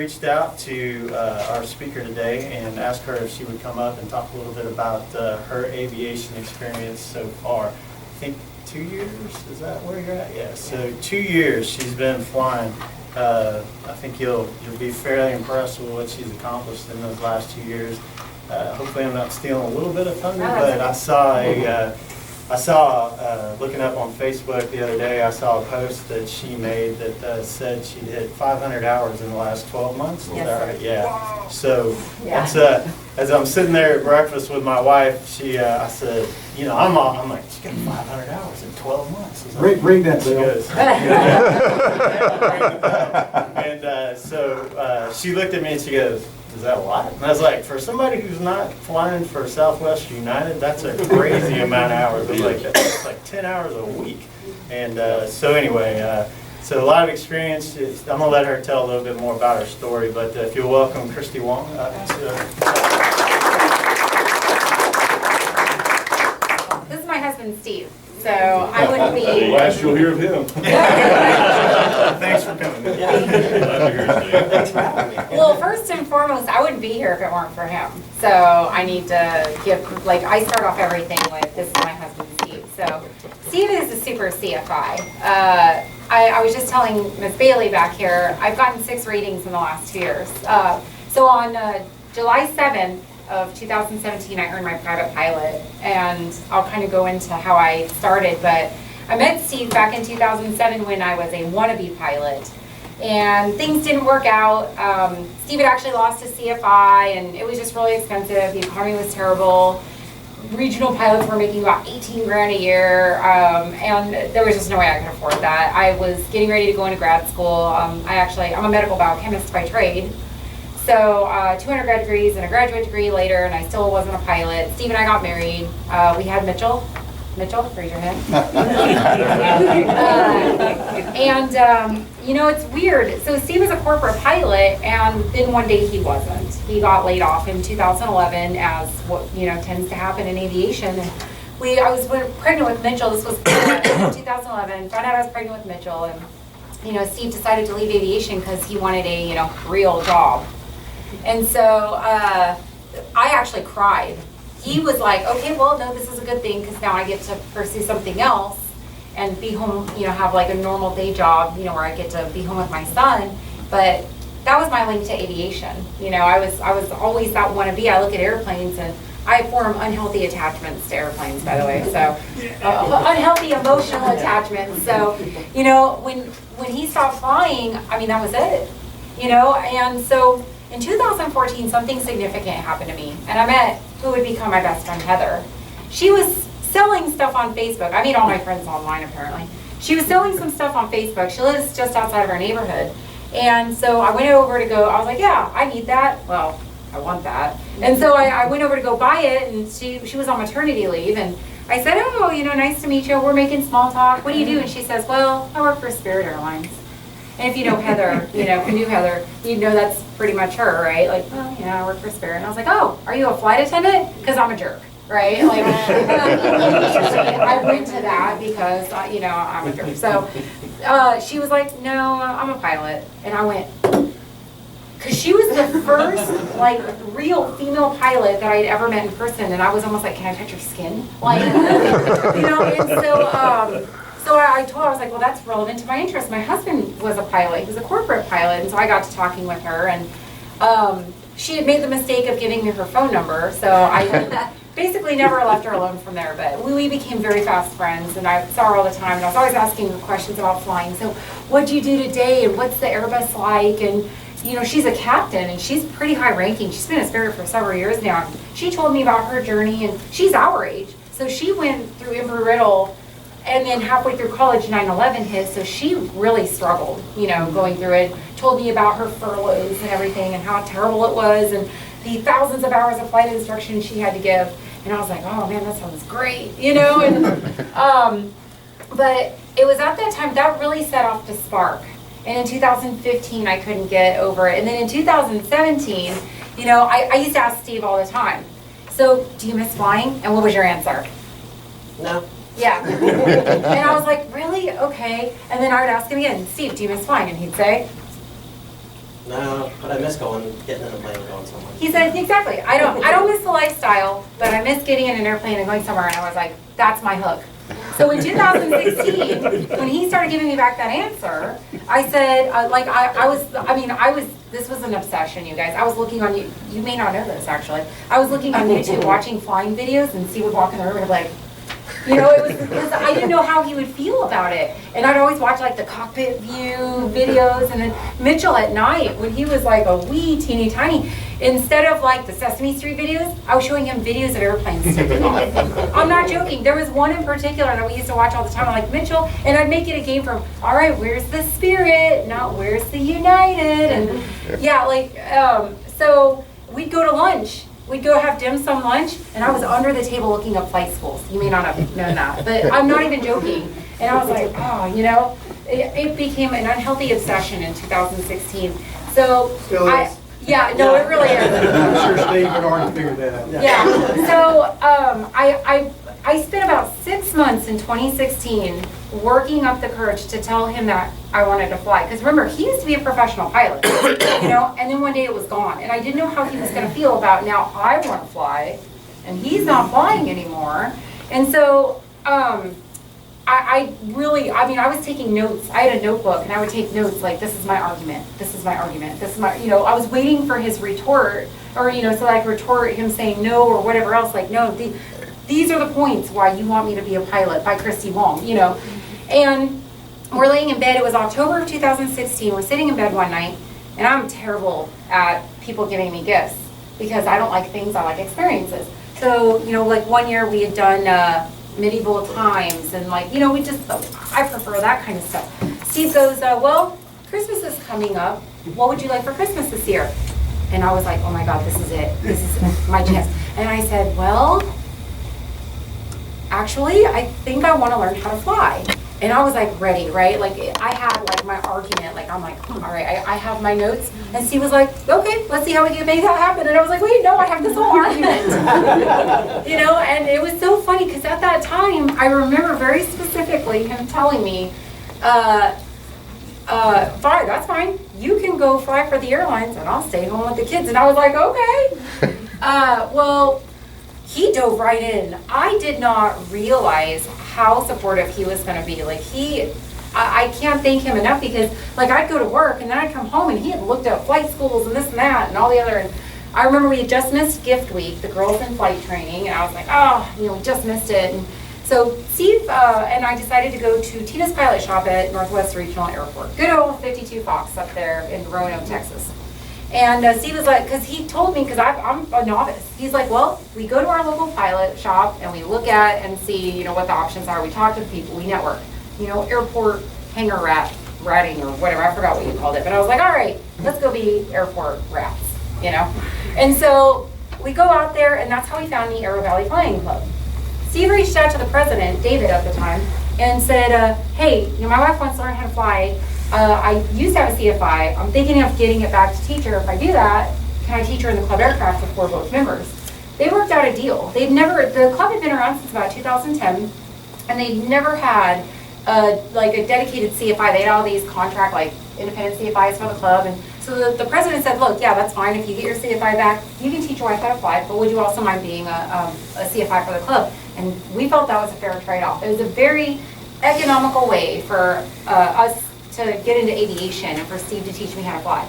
reached out to our speaker today and asked her if she would come up and talk a little bit about her aviation experience so far. I think 2 years, is that where you're at? Yeah, so 2 years she's been flying. I think you'll be fairly impressed with what she's accomplished in those last 2 years. Hopefully I'm not stealing a little bit of thunder, but I saw looking up on Facebook the other day, I saw a post that she made that said she'd hit 500 hours in the last 12 months. Is that right? Yeah. Wow. So that's, as I'm sitting there at breakfast with my wife, I said, you know, I'm like, she got 500 hours in 12 months. Ring that bell. And so she looked at me and she goes, is that a lot? And I was like, for somebody who's not flying for Southwest United, that's a crazy amount of hours. It was like, that's like 10 hours a week. And so anyway, so a lot of experience. I'm going to let her tell a little bit more about her story, but if you'll welcome Christy Wong. This is my husband, Steve. So I wouldn't be. Last you'll hear of him. Thanks for coming. Thanks for having me. Well, first and foremost, I wouldn't be here if it weren't for him. So I need to give, like, I start off everything with, this is my husband, Steve. So Steve is a super CFI. I was just telling Ms. Bailey back here, I've gotten 6 ratings in the last 2 years. So on July 7th, of 2017, I earned my private pilot, and I'll kind of go into how I started, but I met Steve back in 2007 when I was a wannabe pilot, and things didn't work out. Steve had actually lost his CFI, and it was just really expensive. The economy was terrible. Regional pilots were making about 18 grand a year, and there was just no way I could afford that. I was getting ready to go into grad school. I'm a medical biochemist by trade. So 2 undergrad degrees and a graduate degree later, and I still wasn't a pilot. Steve and I got married. We had Mitchell. Mitchell, raise your hand. You know, it's weird. So Steve was a corporate pilot, and then one day he wasn't. He got laid off in 2011, as what tends to happen in aviation. And I was pregnant with Mitchell. This was 2011. Found out I was pregnant with Mitchell, and Steve decided to leave aviation because he wanted a real job. And so I actually cried. He was like, okay, well, no, this is a good thing because now I get to pursue something else and be home, have like a normal day job, where I get to be home with my son. But that was my link to aviation. I was always that wannabe. I look at airplanes and I form unhealthy attachments to airplanes, by the way. So unhealthy emotional attachments. So, when he stopped flying, I mean, that was it, and so in 2014, something significant happened to me, and I met who would become my best friend, Heather. She was selling stuff on Facebook. I made all my friends online, apparently. She was selling some stuff on Facebook. She lives just outside of our neighborhood. And so I went over to go, I was like, yeah, I need that. Well, I want that. And so I went over to go buy it, and she was on maternity leave, and I said, oh, nice to meet you. We're making small talk. What do you do? And she says, well, I work for Spirit Airlines. And if you know Heather, if you knew Heather, you'd know that's pretty much her, right? Like, well, I work for Spirit. And I was like, oh, are you a flight attendant? Because I'm a jerk, right? Like, I went to that because, I'm a jerk. So she was like, no, I'm a pilot. And I went, because she was the first, real female pilot that I had ever met in person. And I was almost like, can I touch your skin? Like, and so... So I told her, I was like, well, that's relevant to my interest. My husband was a pilot. He was a corporate pilot. And so I got to talking with her. And she had made the mistake of giving me her phone number. So I basically never left her alone from there. But we became very fast friends. And I saw her all the time. And I was always asking her questions about flying. So what'd you do today? And what's the Airbus like? And, she's a captain. And she's pretty high ranking. She's been a Spirit for several years now. She told me about her journey. And she's our age. So she went through Embry-Riddle. And then halfway through college, 9/11 hit, so she really struggled, going through it. Told me about her furloughs and everything and how terrible it was and the thousands of hours of flight instruction she had to give. And I was like, oh man, that sounds great, And, but it was at that time that really set off the spark. And in 2015, I couldn't get over it. And then in 2017, I used to ask Steve all the time, so do you miss flying? And what was your answer? No. Yeah. And I was like, really? Okay. And then I would ask him again, Steve, do you miss flying? And he'd say, No, but I miss getting in a plane and going somewhere. He said, exactly. I don't miss the lifestyle, but I miss getting in an airplane and going somewhere. And I was like, that's my hook. So in 2016, when he started giving me back that answer, I said, this was an obsession, you guys. I was looking on, you may not know this actually. I was looking on YouTube watching flying videos, and Steve would walk in the room and be like, you know, it was because I didn't know how he would feel about it. And I'd always watch like the cockpit view videos, and then Mitchell at night, when he was like a wee teeny tiny, instead of like the Sesame Street videos, I was showing him videos of airplanes taking off. I'm not joking. There was one in particular that we used to watch all the time. I'm like, Mitchell, and I'd make it a game from, all right, where's the Spirit, not where's the United, and yeah, like, so we'd go to lunch. We'd go have dim sum lunch, and I was under the table looking up flight schools. You may not have known that, but I'm not even joking. And I was like, oh, you know, it became an unhealthy obsession in 2016. So, Still is. Yeah, no, it really is. I'm sure Steve had already figured that out. Yeah, so I spent about 6 months in 2016 working up the courage to tell him that I wanted to fly. Because remember, he used to be a professional pilot, you know, and then one day it was gone. And I didn't know how he was going to feel about, now I want to fly, and he's not flying anymore. And so I was taking notes. I had a notebook, and I would take notes like, this is my argument, this is my argument, this is my, you know, I was waiting for his retort, or, you know, so I could retort him saying no or whatever else, like, no, these are the points why you want me to be a pilot, by Christy Wong, you know. And we're laying in bed. It was October of 2016. We're sitting in bed one night, and I'm terrible at people giving me gifts because I don't like things, I like experiences. So, you know, like one year we had done medieval times, and like, you know, I prefer that kind of stuff. Steve goes, well, Christmas is coming up. What would you like for Christmas this year? And I was like, oh my God, this is it. This is my chance. And I said, well, actually, I think I want to learn how to fly. And I was like ready, right? Like I had like my argument, like I'm like, all right, I have my notes. And Steve was like, okay, let's see how we can make that happen. And I was like, wait, no, I have this whole argument. You know, and it was so funny because at that time, I remember very specifically him telling me, fine, that's fine. You can go fly for the airlines and I'll stay home with the kids. And I was like, okay. Well, he dove right in. I did not realize how supportive he was going to be. Like I can't thank him enough because like I'd go to work and then I'd come home and he had looked up flight schools and this and that and all the other. And I remember we had just missed gift week, the girls in flight training, and I was like, oh, you know, we just missed it. And so Steve and I decided to go to Tina's Pilot Shop at Northwest Regional Airport. Good old 52 Fox up there in Roanoke, Texas. And Steve was like, because he told me, because I'm a novice, he's like, well, we go to our local pilot shop and we look at and see, you know, what the options are. We talk to the people, we network, you know, airport hangar ratting or whatever, I forgot what you called it. But I was like, all right, let's go be airport rats, you know. And so we go out there, and that's how we found the Arrow Valley Flying Club. Steve reached out to the president, David at the time, and said, hey, you know, my wife wants to learn how to fly. I used to have a CFI. I'm thinking of getting it back to teach her. If I do that, can I teach her in the club aircraft before both members? They worked out a deal. The club had been around since about 2010, and they'd never had like a dedicated CFI. They had all these contract, like independent CFIs for the club. And so the president said, look, yeah, that's fine. If you get your CFI back, you can teach your wife how to fly, but would you also mind being a CFI for the club? And we felt that was a fair trade-off. It was a very economical way for us to get into aviation and for Steve to teach me how to fly.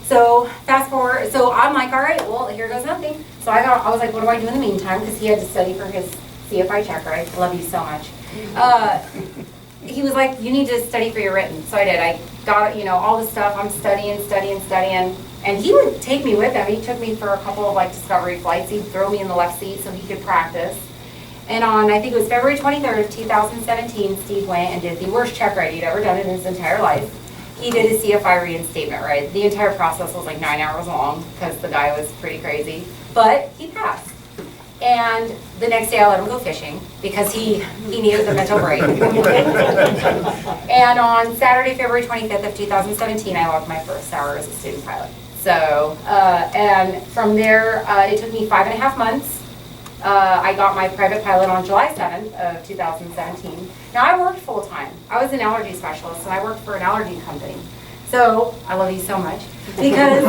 So fast forward, so I'm like, all right, well, here goes nothing. So I was like, what do I do in the meantime? Because he had to study for his CFI checker. I love you so much. He was like, you need to study for your written. So I did. I got, you know, all the stuff. I'm studying. And he would take me with him. He took me for a couple of like discovery flights. He'd throw me in the left seat so he could practice. And on, I think it was February 23rd of 2017, Steve went and did the worst check ride he'd ever done in his entire life. He did his CFI reinstatement ride. The entire process was like 9 hours long because the guy was pretty crazy, but he passed. And the next day I let him go fishing because he needed the mental break. And on Saturday, February 25th of 2017, I logged my first hour as a student pilot. So, and from there, it took me 5.5 months. I got my private pilot on July 7th of 2017. Now I worked full time. I was an allergy specialist and I worked for an allergy company. So, I love you so much. Because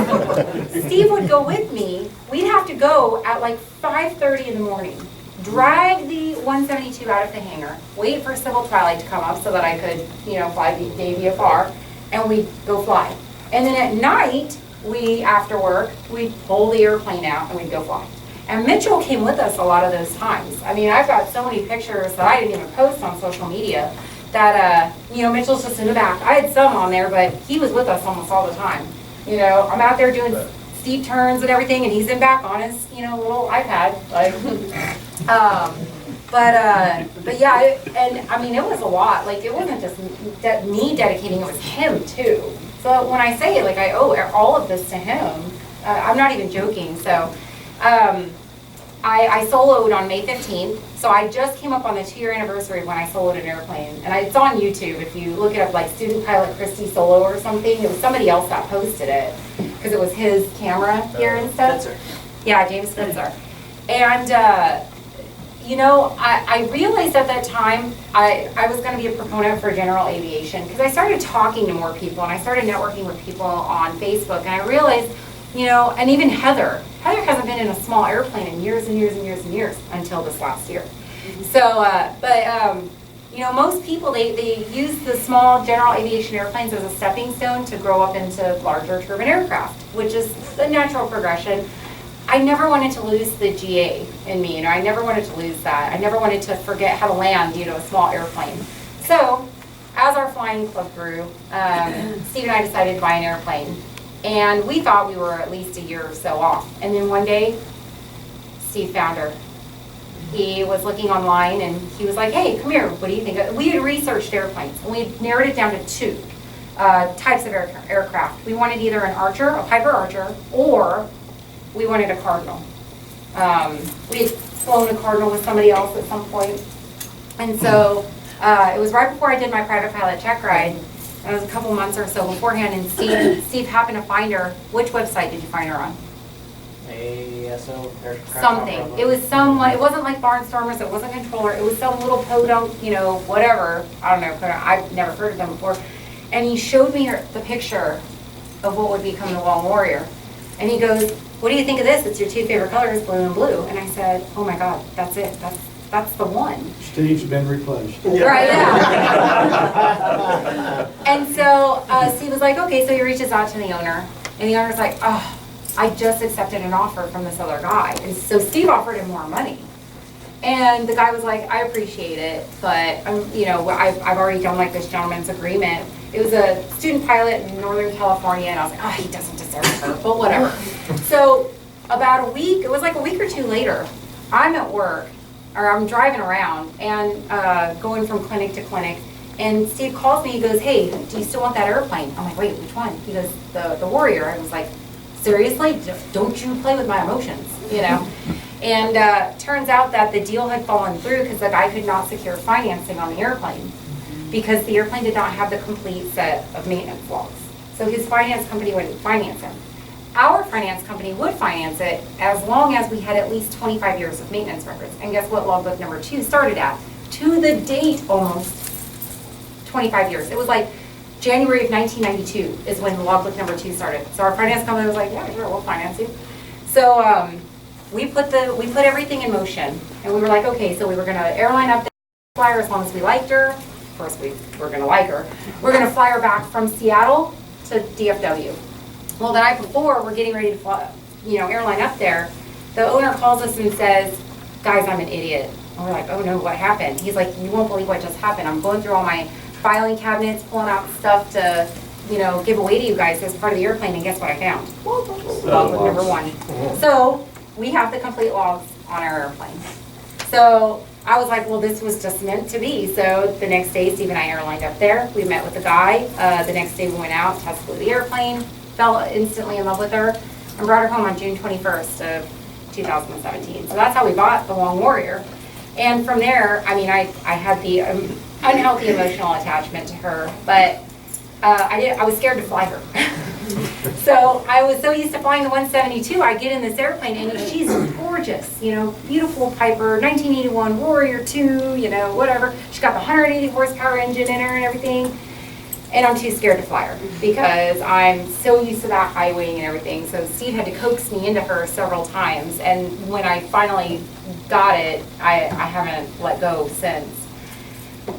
Steve would go with me. We'd have to go at like 5:30 in the morning, drag the 172 out of the hangar, wait for Civil Twilight to come up so that I could, fly the VFR, and we'd go fly. And then at night, after work, we'd pull the airplane out and we'd go fly. And Mitchell came with us a lot of those times. I mean, I've got so many pictures that I didn't even post on social media that, Mitchell's just in the back. I had some on there, but he was with us almost all the time. I'm out there doing steep turns and everything, and he's in back on his, little iPad. Like, but yeah, and I mean, it was a lot. Like, it wasn't just me dedicating, it was him too. So when I say, like, I owe all of this to him, I'm not even joking. So I soloed on May 15th. So I just came up on the 2-year anniversary when I soloed an airplane. And it's on YouTube. If you look it up, like student pilot Christy solo or something, it was somebody else that posted it because it was his camera here and stuff. Spencer. Yeah, James Spencer. And, I realized at that time I was going to be a proponent for general aviation because I started talking to more people and I started networking with people on Facebook. And I realized, and even Heather hasn't been in a small airplane in years and years and years and years until this last year. So, most people, they use the small general aviation airplanes as a stepping stone to grow up into larger turbine aircraft, which is the natural progression. I never wanted to lose the GA in me, I never wanted to lose that. I never wanted to forget how to land, a small airplane. So, as our flying club grew, Steve and I decided to buy an airplane. And we thought we were at least a year or so off. And then one day, Steve found her. He was looking online and he was like, hey, come here, what do you think? We had researched airplanes and we narrowed it down to 2 types of aircraft. We wanted either an Archer, a Piper Archer, or we wanted a Cardinal. We had flown a Cardinal with somebody else at some point. And so it was right before I did my private pilot check ride. It was a couple months or so beforehand, and Steve happened to find her. Which website did you find her on? ASO, aircraft Something. operator. It was some, it wasn't like Barnstormers, it wasn't Controller, it was some little podunk, whatever. I don't know, I've never heard of them before. And he showed me the picture of what would become the Wong Warrior. And he goes, what do you think of this? It's your 2 favorite colors, blue and blue. And I said, oh my God, that's it. That's the one. Steve's been replaced. Yeah. Right, yeah. And so Steve was like, okay, so he reaches out to the owner. And the owner's like, oh, I just accepted an offer from this other guy. And so Steve offered him more money. And the guy was like, I appreciate it, but I've already done like this gentleman's agreement. It was a student pilot in Northern California, and I was like, oh, he doesn't deserve her, but whatever. So about a week, it was like a week or 2 later, I'm at work, or I'm driving around and going from clinic to clinic, and Steve calls me, he goes, hey, do you still want that airplane? I'm like, wait, which one? He goes, the Warrior. I was like, seriously? Don't you play with my emotions, And turns out that the deal had fallen through because the guy could not secure financing on the airplane because the airplane did not have the complete set of maintenance logs. So his finance company wouldn't finance him. Our finance company would finance it as long as we had at least 25 years of maintenance records. And guess what logbook number 2 started at? To the date, almost 25 years. It was like January of 1992 is when logbook number 2 started. So our finance company was like, yeah, sure, we'll finance you. So we put everything in motion, and we were like, okay, so we were going to airline up the flyer as long as we liked her. Of course, we were going to like her. We're going to fly her back from Seattle to DFW. Well, the night before, we're getting ready to fly, airline up there. The owner calls us and says, guys, I'm an idiot. And we're like, oh no, what happened? He's like, you won't believe what just happened. I'm going through all my filing cabinets, pulling out stuff to, give away to you guys as part of the airplane, and guess what I found? Logbook number 1. So we have the complete logs on our airplane. So I was like, well, this was just meant to be. So the next day, Steve and I airlined up there. We met with the guy. The next day we went out, tested the airplane, fell instantly in love with her, and brought her home on June 21st of 2017. So that's how we bought the Wong Warrior. And from there, I had the unhealthy emotional attachment to her, but I was scared to fly her. So I was so used to flying the 172, I get in this airplane and she's gorgeous, beautiful Piper, 1981 Warrior 2, whatever. She's got the 180 horsepower engine in her and everything. And I'm too scared to fly her because I'm so used to that high wing and everything. So Steve had to coax me into her several times. And when I finally got it, I haven't let go since.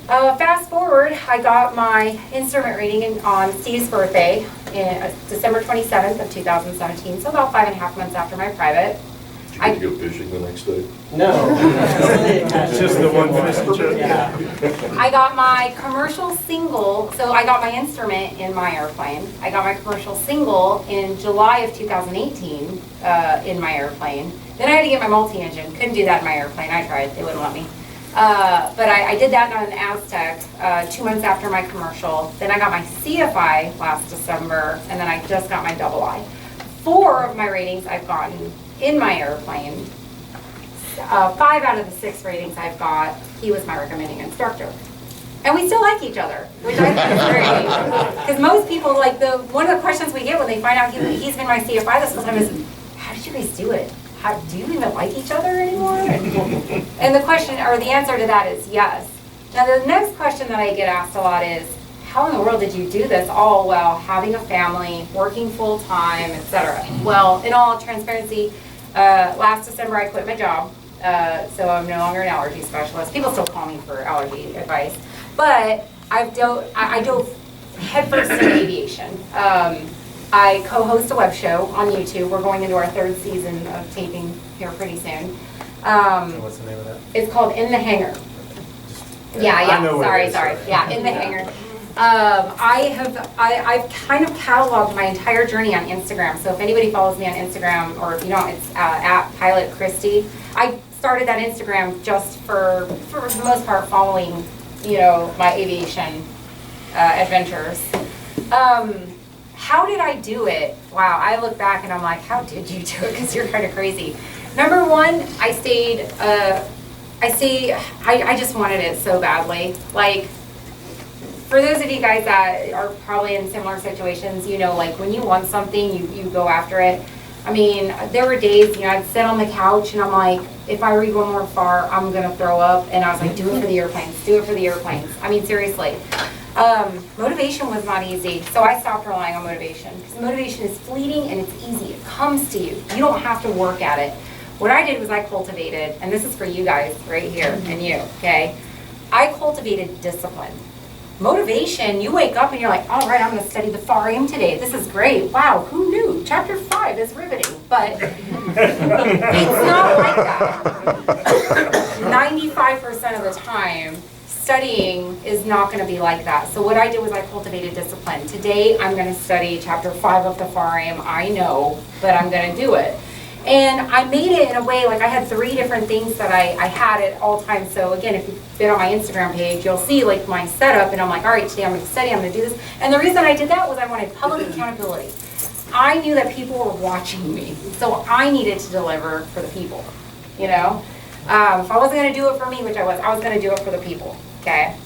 Fast forward, I got my instrument reading on Steve's birthday, December 27th of 2017, so about 5.5 months after my private. Did you get to go fishing the next day? No. It's just the one fishing trip. Yeah. I got my commercial single, so I got my instrument in my airplane. I got my commercial single in July of 2018 in my airplane. Then I had to get my multi-engine. Couldn't do that in my airplane. I tried. They wouldn't let me. But I did that on an Aztec 2 months after my commercial. Then I got my CFI last December, and then I just got my double I. 4 of my ratings I've gotten in my airplane. 5 out of the 6 ratings I've got, he was my recommending instructor. And we still like each other, which I think is great. Because most people, like, one of the questions we get when they find out he's been my CFI this whole time is, how did you guys do it? Do you even like each other anymore? And the question, or the answer to that is yes. Now the next question that I get asked a lot is, how in the world did you do this all while having a family, working full time, etc.? Well, in all transparency, last December I quit my job, so I'm no longer an allergy specialist. People still call me for allergy advice, but I dove headfirst into aviation. I co-host a web show on YouTube. We're going into our 3rd season of taping here pretty soon. What's the name of that? It's called In the Hangar. Yeah, sorry. Yeah, In the Hangar. I've kind of cataloged my entire journey on Instagram. So if anybody follows me on Instagram, or if you don't, it's at Pilot Christy. I started that Instagram just for the most part following, my aviation adventures. How did I do it? Wow, I look back and I'm like, how did you do it? Because you're kind of crazy. Number one, I just wanted it so badly. Like, for those of you guys that are probably in similar situations, like when you want something, you go after it. I mean, there were days, I'd sit on the couch and I'm like, if I read one more far, I'm gonna throw up. And I was like, do it for the airplanes, do it for the airplanes. I mean, seriously. Motivation was not easy, so I stopped relying on motivation. Because motivation is fleeting and it's easy. It comes to you. You don't have to work at it. What I did was I cultivated, and this is for you guys right here and you, okay? I cultivated discipline. Motivation, you wake up and you're like, all right, I'm going to study the Farium today. This is great. Wow, who knew? Chapter 5 is riveting. But it's not like that. 95% of the time, studying is not going to be like that. So what I did was I cultivated discipline. Today, I'm going to study chapter 5 of the Farium. I know, but I'm going to do it. And I made it in a way, like I had 3 different things that I had at all times. So again, if you've been on my Instagram page, you'll see like my setup, and I'm like, all right, today I'm going to study, I'm going to do this. And the reason I did that was I wanted public accountability. I knew that people were watching me, so I needed to deliver for the people, If I wasn't going to do it for me, which I was going to do it for the people, okay?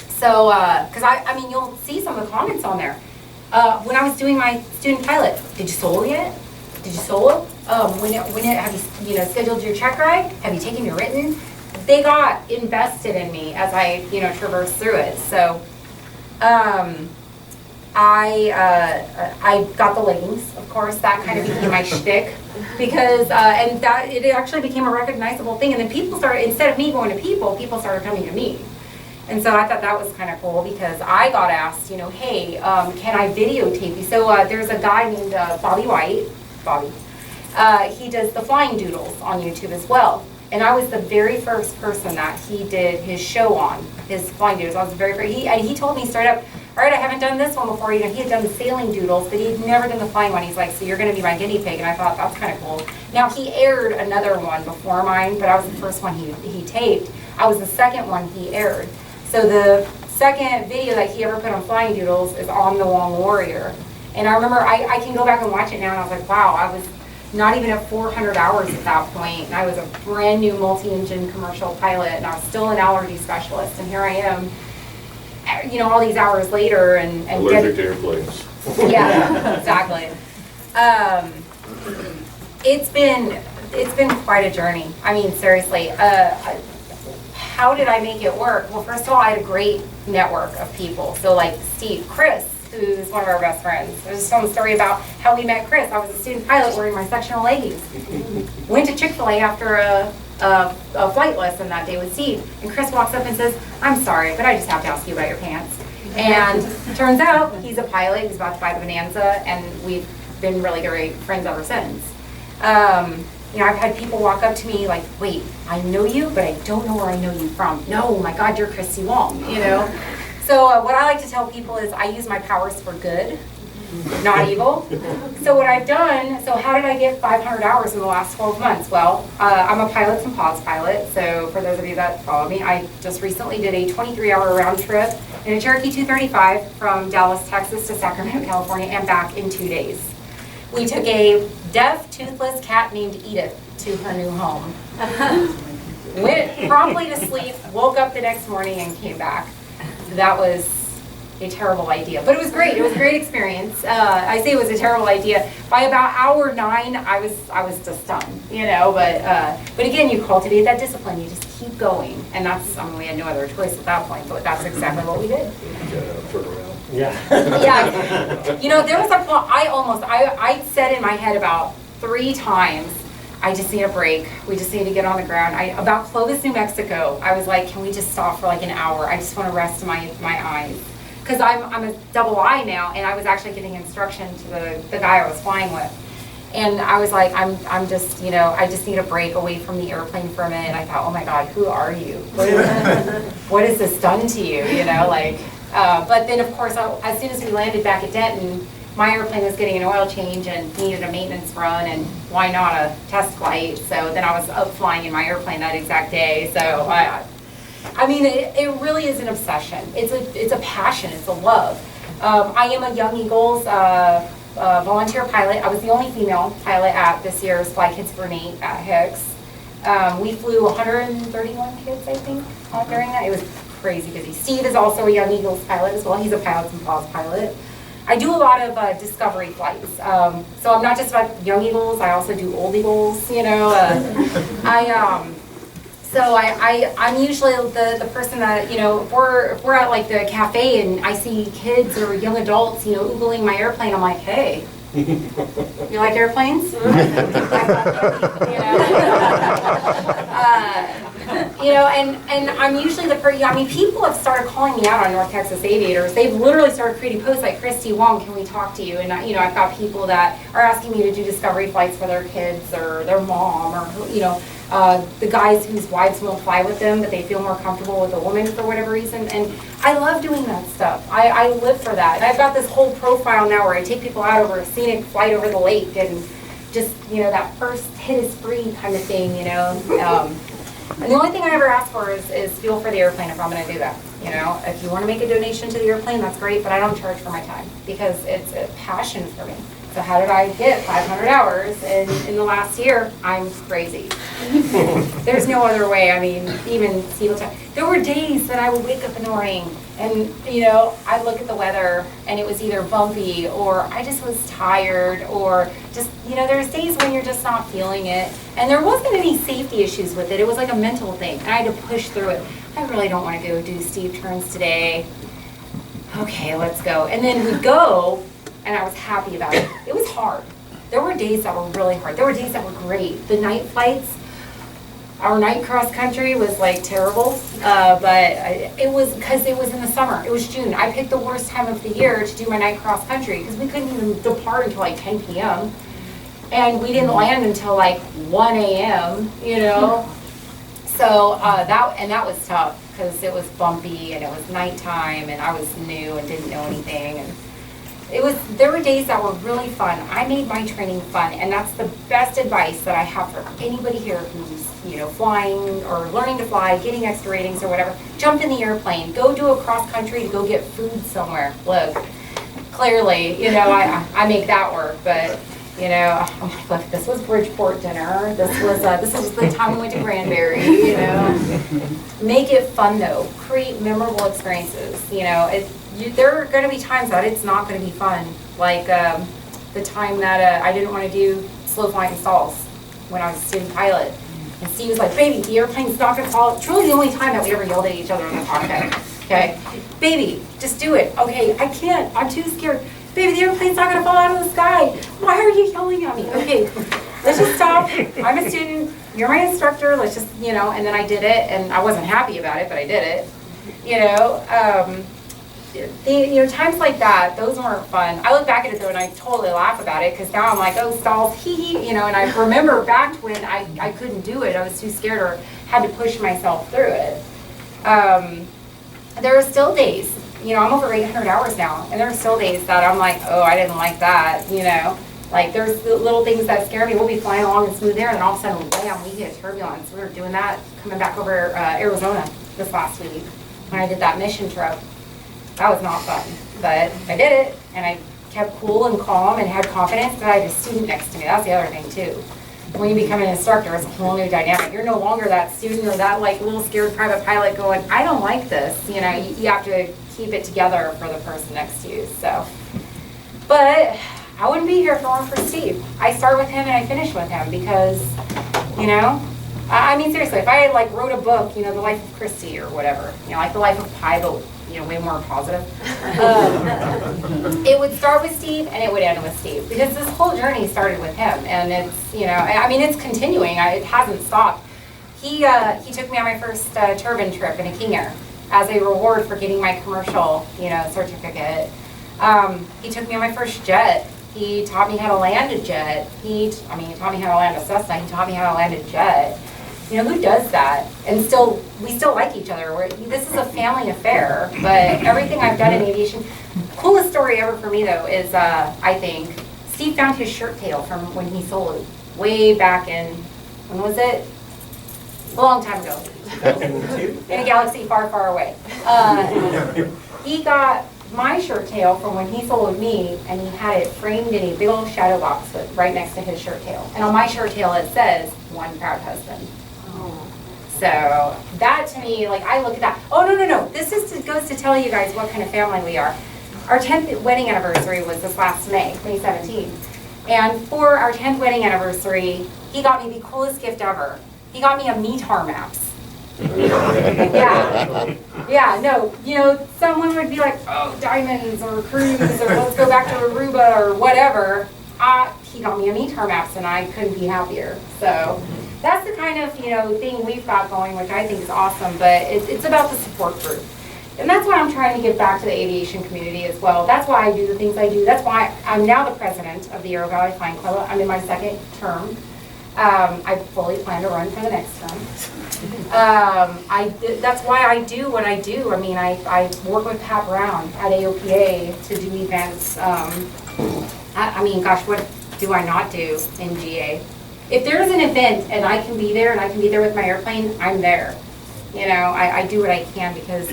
So, because I mean, you'll see some of the comments on there. When I was doing my student pilot, did you solo yet? Did you solo? Have you scheduled your check ride? Have you taken your written? They got invested in me as I traversed through it. So I got the leggings, of course. That kind of became my shtick because and that it actually became a recognizable thing. And then people started, instead of me going to people started coming to me. And so I thought that was kind of cool because I got asked, hey, can I videotape you? So there's a guy named Bobby White. Bobby. He does the flying doodles on YouTube as well. And I was the very first person that he did his show on, his flying doodles. I was the very first. He told me straight up, all right, I haven't done this one before. He had done the sailing doodles, but he'd never done the flying one. He's like, so you're going to be my guinea pig. And I thought, that's kind of cool. Now, he aired another one before mine, but I was the first one he taped. I was the second one he aired. So the second video that he ever put on flying doodles is on the Wong Warrior. And I remember, I can go back and watch it now, and I was like, wow, I was not even at 400 hours at that point, and I was a brand new multi-engine commercial pilot, and I was still an allergy specialist, and here I am, all these hours later, and Allergic to airplanes. Yeah, exactly. It's been quite a journey. I mean, seriously, how did I make it work? Well, first of all, I had a great network of people. So like Chris, who's one of our best friends. I was just telling the story about how we met Chris. I was a student pilot wearing my sectional leggings. Went to Chick-fil-A after a flight lesson that day with Steve. And Chris walks up and says, I'm sorry, but I just have to ask you about your pants. And turns out he's a pilot. He's about to buy the Bonanza, and we've been really great friends ever since. You know, I've had people walk up to me like, wait, I know you, but I don't know where I know you from. No, my God, you're Christy Wong, you know? So what I like to tell people is I use my powers for good, not evil. So what I've done, so how did I get 500 hours in the last 12 months? Well, I'm a pilots and pods pilot, so for those of you that follow me, I just recently did a 23-hour round trip in a Cherokee 235 from Dallas, Texas to Sacramento, California, and back in 2 days. We took a deaf, toothless cat named Edith to her new home. Went promptly to sleep, woke up the next morning, and came back. That was a terrible idea, but it was great. It was a great experience. I say it was a terrible idea. By about hour 9, I was just done, you know. But again, you cultivate that discipline. You just keep going, and that's. I mean, we had no other choice at that point. But that's exactly what we did. Turn around. Yeah. Yeah. You know, there was a point. I said in my head about 3 times, I just need a break. We just need to get on the ground. About Clovis, New Mexico, I was like, can we just stop for like an hour? I just want to rest my eyes. Because I'm a double I now, and I was actually getting instruction to the guy I was flying with. And I was like, I'm just, you know, I just need a break away from the airplane for a minute. And I thought, oh my God, who are you? What has this done to you? You know, like, but then of course, as soon as we landed back at Denton, my airplane was getting an oil change and needed a maintenance run, and why not a test flight? So then I was up flying in my airplane that exact day. So I mean, it really is an obsession. It's a passion. It's a love. I am a Young Eagles volunteer pilot. I was the only female pilot at this year's Fly Kids for Nate at Hicks. We flew 131 kids, I think, during that. It was crazy busy. Steve is also a Young Eagles pilot as well. He's a pilots and pause pilot. I do a lot of discovery flights. So I'm not just about Young Eagles. I also do Old Eagles. You know, So I'm usually the person that, you know, if we're at like the cafe and I see kids or young adults, you know, oogling my airplane, I'm like, hey, you like airplanes? You know, and I'm usually the person, I mean, people have started calling me out on North Texas Aviators. They've literally started creating posts like, Christy, Wong, can we talk to you? And, you know, I've got people that are asking me to do discovery flights for their kids or their mom or, you know, the guys whose wives won't fly with them, but they feel more comfortable with a woman for whatever reason. And I love doing that stuff. I live for that. And I've got this whole profile now where I take people out over a scenic flight over the lake and just, you know, that first hit is free kind of thing, you know. And the only thing I ever ask for is fuel for the airplane if I'm going to do that. You know, if you want to make a donation to the airplane, that's great, but I don't charge for my time because it's a passion for me. So how did I get 500 hours in the last year? I'm crazy. There's no other way. I mean, even there were days that I would wake up in the morning and, you know, I'd look at the weather and it was either bumpy or I just was tired or just, you know, there's days when you're just not feeling it. And there wasn't any safety issues with it. It was like a mental thing. And I had to push through it. I really don't want to go do Steve turns today. Okay, let's go. And then we'd go. And I was happy about it. It was hard. There were days that were really hard. There were days that were great. The night flights, our night cross country was like terrible, but it was because it was in the summer. It was June. I picked the worst time of the year to do my night cross country because we couldn't even depart until like 10 p.m. And we didn't land until like 1 a.m., you know. So that was tough because it was bumpy and it was nighttime and I was new and didn't know anything. And there were days that were really fun. I made my training fun, and that's the best advice that I have for anybody here who's, you know, flying or learning to fly, getting extra ratings or whatever. Jump in the airplane, go do a cross country to go get food somewhere. Look, clearly, you know, I make that work, but you know, I'm like, look, this was Bridgeport dinner. This was the time we went to Granbury. You know, make it fun though. Create memorable experiences. You know, there are going to be times that it's not going to be fun. Like the time that I didn't want to do slow flying stalls when I was a student pilot. And Steve was like, baby, the airplane's not gonna fall. Truly the only time that we ever yelled at each other in the cockpit, okay? Baby, just do it. Okay, I can't, I'm too scared. Baby, the airplane's not gonna fall out of the sky. Why are you yelling at me? Okay, let's just stop. I'm a student, you're my instructor, let's just, you know, and then I did it, and I wasn't happy about it, but I did it. You know, times like that, those weren't fun. I look back at it though and I totally laugh about it because now I'm like, oh, stalls, hee hee, you know, and I remember back when I couldn't do it, I was too scared or had to push myself through it. There are still days, you know, I'm over 800 hours now, and there are still days that I'm like, oh, I didn't like that, you know. Like there's little things that scare me. We'll be flying along in smooth air and then all of a sudden, bam, we hit turbulence. We were doing that coming back over Arizona this last week when I did that mission trip. That was not fun, but I did it, and I kept cool and calm and had confidence that I had a student next to me. That's the other thing too. When you become an instructor, it's a whole new dynamic. You're no longer that student or that like little scared private pilot going, I don't like this. You know, you have to keep it together for the person next to you, so. But I wouldn't be here if it weren't for Steve. I start with him and I finish with him because, you know, I mean, seriously, if I had like wrote a book, you know, The Life of Christy or whatever, you know, like The Life of Pi, but, you know, way more positive, it would start with Steve and it would end with Steve because this whole journey started with him, and it's, you know, I mean, it's continuing. It hasn't stopped. He took me on my first turbine trip in a King Air as a reward for getting my commercial, you know, certificate. He took me on my first jet. He taught me how to land a jet. He taught me how to land a Cessna. He taught me how to land a jet. You know, who does that? And we still like each other. This is a family affair, but everything I've done in aviation, coolest story ever for me though is, I think, Steve found his shirt tail from when he soloed way back in, when was it? A long time ago. In a galaxy far, far away. He got my shirt tail from when he soloed me, and he had it framed in a big old shadow box right next to his shirt tail. And on my shirt tail it says, "One proud husband." So that to me, like I look at that. Oh no! This goes to tell you guys what kind of family we are. Our 10th wedding anniversary was this last May 2017, and for our 10th wedding anniversary, he got me the coolest gift ever. He got me a METAR maps. Yeah, no, you know, someone would be like, oh, diamonds or cruise or let's go back to Aruba or whatever. He got me a METAR maps and I couldn't be happier. So that's the kind of, you know, thing we've got going, which I think is awesome, but it's about the support group. And that's what I'm trying to give back to the aviation community as well. That's why I do the things I do. That's why I'm now the president of the Arrow Valley Flying Club. I'm in my second term. I fully plan to run for the next term. That's why I do what I do. I mean, I work with Pat Brown at AOPA to do events. I mean, gosh, what do I not do in GA? If there's an event and I can be there and I can be there with my airplane, I'm there. You know, I do what I can because,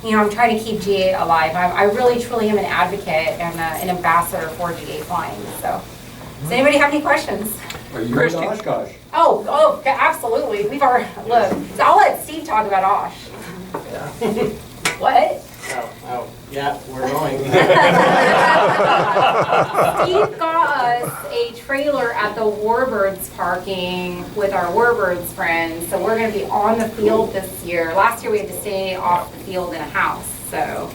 you know, I'm trying to keep GA alive. I really, truly am an advocate and an ambassador for GA flying. So, does anybody have any questions? Are you Christy. in Oshkosh? Oh, absolutely. We've already, look, so I'll let Steve talk about Osh. What? Oh, yeah, we're going. Steve got us a trailer at the Warbirds parking with our Warbirds friends, so we're going to be on the field this year. Last year we had to stay off the field in a house, so.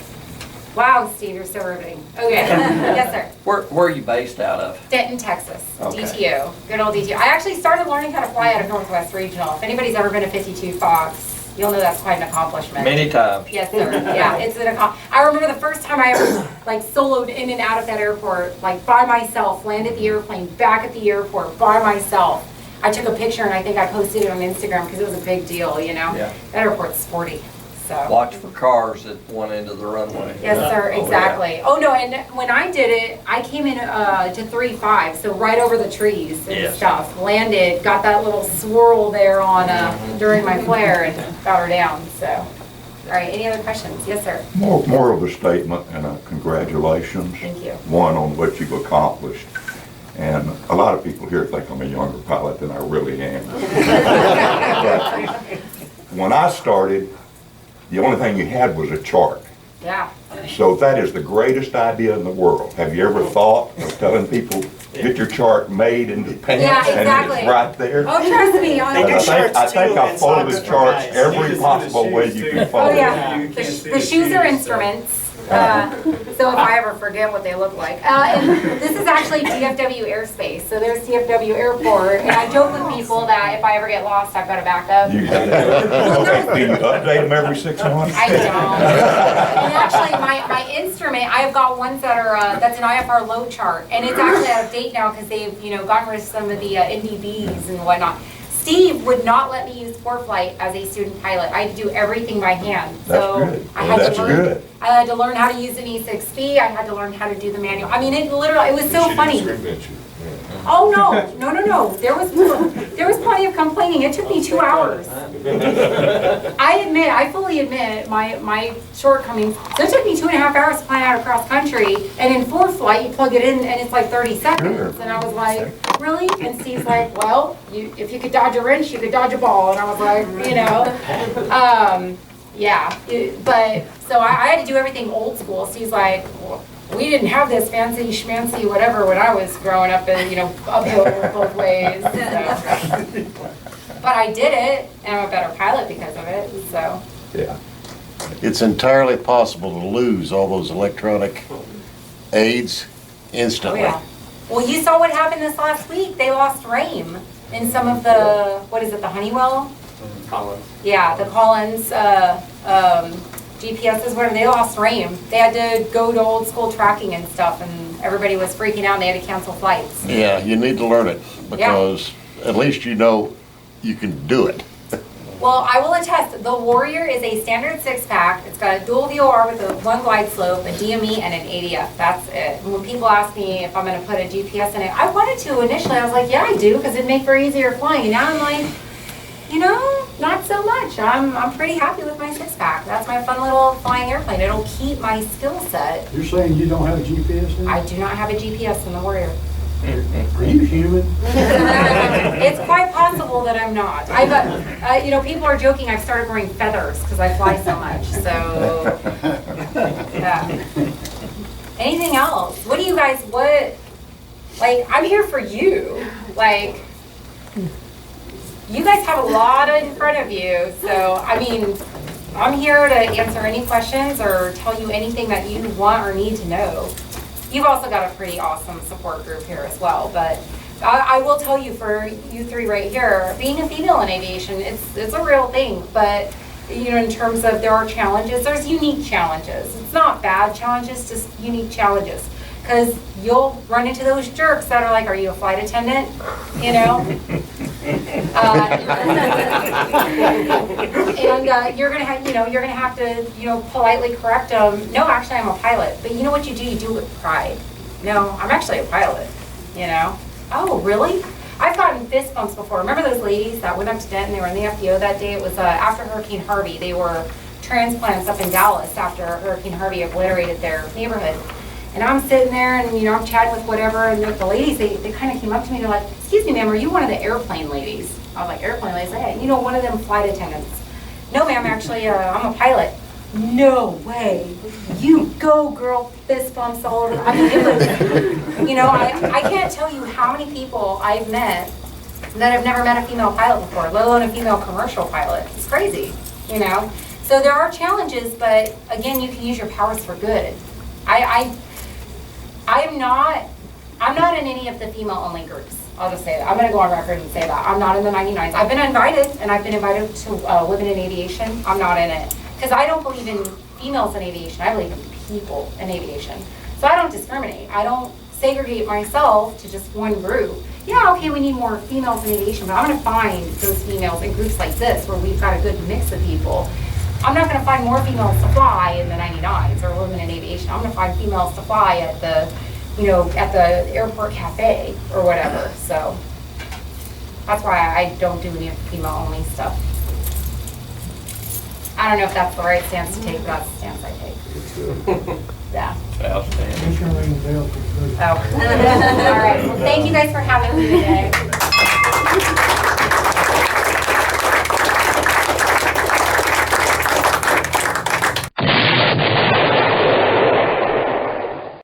Wow, Steve, you're so riveting. Okay, yes, sir. Where are you based out of? Denton, Texas, Okay. DTO, good old DTO. I actually started learning how to fly out of Northwest Regional. If anybody's ever been to 52 Fox, you'll know that's quite an accomplishment. Many times. Yes, sir. Yeah, it's an I remember the first time I ever like soloed in and out of that airport, like by myself, landed the airplane back at the airport by myself. I took a picture and I think I posted it on Instagram because it was a big deal, you know? Yeah. That airport's sporty, so. Watch for cars at one end of the runway. Yes, sir, Oh, yeah. exactly. Oh, no, and when I did it, I came in to 3-5, so right over the trees and Yes. stuff. Landed, got that little swirl there on during my flare and got her down, so. All right, any other questions? Yes, sir. More of a statement and a congratulations. Thank you. One, on what you've accomplished. And a lot of people here think I'm a younger pilot than I really am. But when I started, the only thing you had was a chart. Yeah. So that is the greatest idea in the world. Have you ever thought of telling people get your chart made into pants Yeah, and exactly. it's right there. Oh, trust me, They do I shirts think too, I and folded socks for charts guys. every possible way you can Oh, fold it. yeah. You can't see The shoes are so- instruments, so if I ever forget what they look like. And this is actually DFW airspace, so there's DFW airport, and I joke with people that if I ever get lost, I've got a backup. You got it. Do you update them every 6 months? I don't. And actually, my instrument, I've got ones that are, that's an IFR load chart, and it's actually out of date now because they've, gotten rid of some of the NDBs and whatnot. Steve would not let me use ForeFlight as a student pilot. I had to do everything by hand. So That's good. I had That's to learn. good. I had to learn how to use an E6B. I had to learn how to do the manual. I mean, it was so funny. Oh, no. There was plenty of complaining. It took me 2 hours. I fully admit my shortcomings. So it took me 2.5 hours to plan out across country. And in ForeFlight, you plug it in and it's like 30 seconds. Sure. And I was like, really? And Steve's like, well, if you could dodge a wrench, you could dodge a ball. And I was like, yeah. But so I had to do everything old school. Steve's like, well, we didn't have this fancy schmancy whatever when I was growing up and, uphill both ways. So. But I did it, and I'm a better pilot because of it, so. Yeah. It's entirely possible to lose all those electronic aids Oh, instantly. yeah. Well, you saw what happened this last week. They lost RAIM in some of the, the Honeywell? Collins. Yeah, the Collins GPSs, whatever, they lost RAIM. They had to go to old school tracking and stuff, and everybody was freaking out, and they had to cancel flights. Yeah, you need to learn it because at least you know you can do it. Well, I will attest, the Warrior is a standard 6-pack. It's got a dual VOR with a 1 glide slope, a DME, and an ADF. That's it. And when people ask me if I'm going to put a GPS in it, I wanted to initially. I was like, yeah, I do, because it'd make for easier flying. And now I'm like, not so much. I'm pretty happy with my 6-pack. That's my fun little flying airplane. It'll keep my skill set. You're saying you don't have a GPS in it? I do not have a GPS in the Warrior. Are you human? It's quite possible that I'm not. People are joking I've started growing feathers because I fly so much, so, yeah. Anything else? What do you guys, I'm here for you. You guys have a lot in front of you, so, I'm here to answer any questions or tell you anything that you want or need to know. You've also got a pretty awesome support group here as well, but I will tell you, for you three right here, being a female in aviation, it's a real thing, but in terms of there are challenges, there's unique challenges. It's not bad challenges, just unique challenges. Because you'll run into those jerks that are like, are you a flight attendant? And you're gonna have to, politely correct them. No, actually, I'm a pilot. But you know what you do? You do it with pride. No, I'm actually a pilot. Oh, really? I've gotten fist bumps before. Remember those ladies that went up to Denton? They were in the FBO that day. It was after Hurricane Harvey. They were transplants up in Dallas after Hurricane Harvey obliterated their neighborhood. And I'm sitting there and, I'm chatting with whatever, and the ladies, they kind of came up to me, they're like, excuse me, ma'am, are you one of the airplane ladies? I was like, airplane ladies? Yeah, one of them flight attendants. No, ma'am, actually, I'm a pilot. No way. You go, girl, fist bumps all over. It was, I can't tell you how many people I've met that have never met a female pilot before, let alone a female commercial pilot. It's crazy, So there are challenges, but again, you can use your powers for good. I'm not in any of the female-only groups. I'll just say that. I'm going to go on record and say that. I'm not in the 99s. I've been invited, and I've been invited to Women in Aviation. I'm not in it. Because I don't believe in females in aviation. I believe in people in aviation. So I don't discriminate. I don't segregate myself to just one group. Yeah, okay, we need more females in aviation, but I'm going to find those females in groups like this where we've got a good mix of people. I'm not going to find more females to fly in the 99s or women in aviation. I'm going to find females to fly at the, at the airport cafe or whatever. So that's why I don't do any female-only stuff. I don't know if that's the right stance to take, but that's the stance I take. Yeah. Outstanding. Oh. All right. Well, thank you guys for having me today.